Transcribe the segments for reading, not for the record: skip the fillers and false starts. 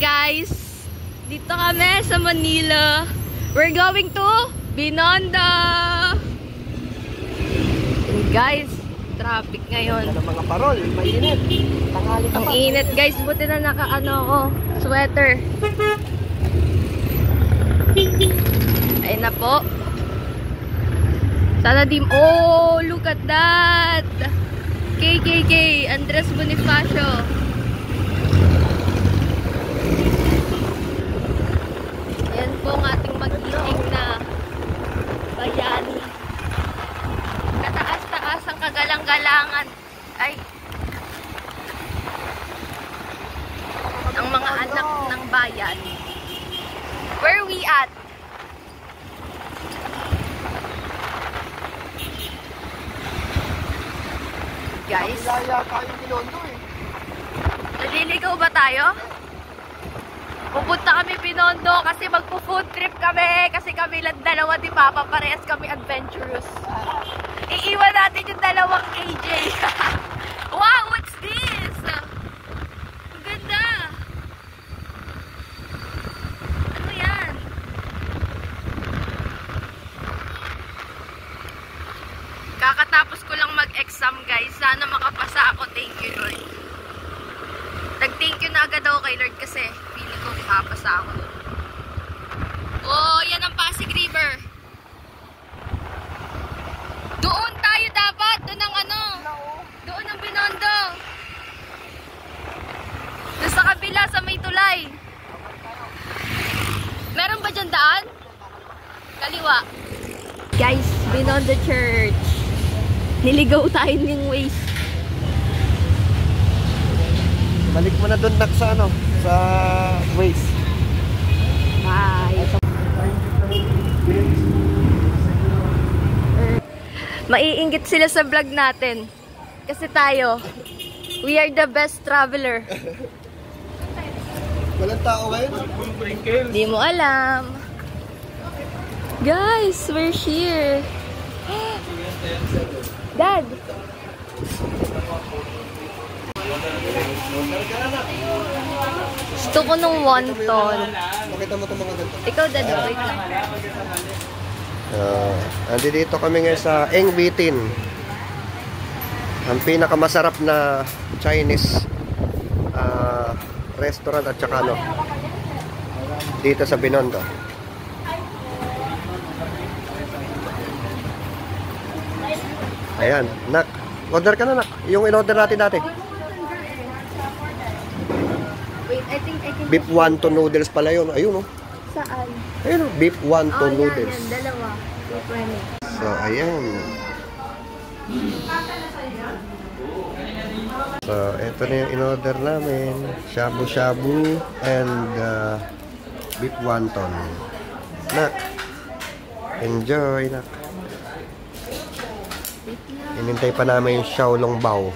guys, dito kami sa Manila. We're going to Binondo. And guys, traffic ngayon. Ano mga parol, mainit. Tanghali ka Ang pa. init guys, buti na naka-ano ako, sweater. Ayun na po. Sana di, oh, look at that. KKK, Andres Bonifacio. Ayan po ang ating mag-iing na bayani. Kataas-taas ang kagalang-galangan. Ay, ang mga anak ng bayan. Where are we at? Guys, Laya tayong Binondo eh. naliligaw ba tayo? Pupunta kami Binondo kasi magpo-food trip kami. Kasi kami lang dalawa, di ba? Parehas kami adventurous. Iiwan natin yung dalawang AJ. Wow, what's this? Ang ganda. Ano yan? Kakatapos ko lang mag-exam guys. Sana makapasa ako. Thank you Lord. Nag-thank you na agad ako kay Lord kasi feeling ko makapasa ako. Oh, yan ang Pasig River. Doon tayo dapat. Doon ang ano. Doon ang Binondo. Doon sa kabila, sa may tulay. Meron ba dyan daan? Kaliwa. Guys, Binondo Church. Niligaw tayo ng ways. Balik mo na doon nak sa ano, sa Waze. Bye. Maiinggit sila sa vlog natin. Kasi tayo, we are the best traveler. Walang tao ngayon. Di mo alam. Guys, we're here. Dad! Gusto ko nung wonton. Makita mo itong mga ganito. Ikaw, Dad, wait lang. Andito kami ngayon sa Eng Bitin. Ang pinakamasarap na Chinese restaurant at saka ano, dito sa Binondo. Ayan, nak. Order ka na, nak. Yung in-order natin dati. Wait, I think I can... Beef wonton noodles pala yun. Ayun, oh. Saan? Ayun, oh. Beef wonton noodles. Yan, dalawa. 220. So, ayan. So, ito na yung in-order namin. Shabu-shabu and beef wonton. Nak. Enjoy, nak. Inintay pa namin yung Xiaolong Bao.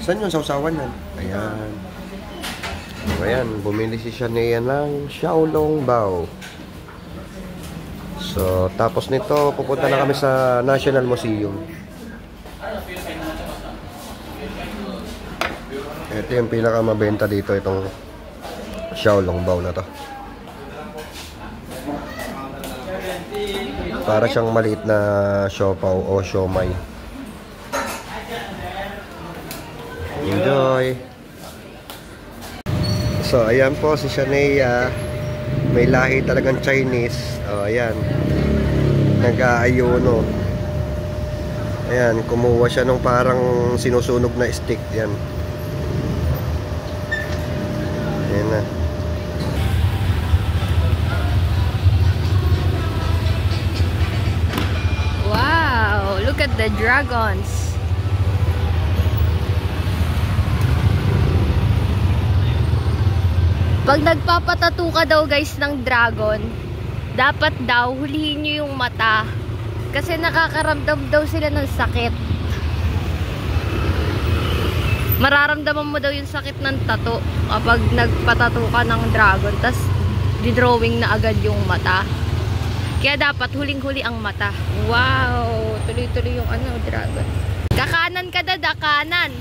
Saan yung sausawan yan? Ayan. Ayan, bumili si Shania ng Xiaolong Bao. So, tapos nito, pupunta na kami sa National Museum. Ito yung pinakamabenta dito, itong Xiaolong Bao na to. Para siyang maliit na siopaw o siomay. Enjoy! So, ayan po si Shania. May lahi talagang Chinese. O, ayan. Nag-aayuno. Ayan, kumuha siya ng parang sinusunog na stick. Ayan. Ayan na. Wow! Look at the dragons. Pag nagpapatattoo ka daw guys ng dragon, dapat daw hulihin nyo yung mata. Kasi nakakaramdam daw sila ng sakit. Mararamdaman mo daw yung sakit ng tattoo kapag nagpatattoo ka ng dragon. Tas Di-drawing na agad yung mata. Kaya dapat huling-huli ang mata. Wow! Tuloy-tuloy yung dragon. Kakanan ka, dada, kanan.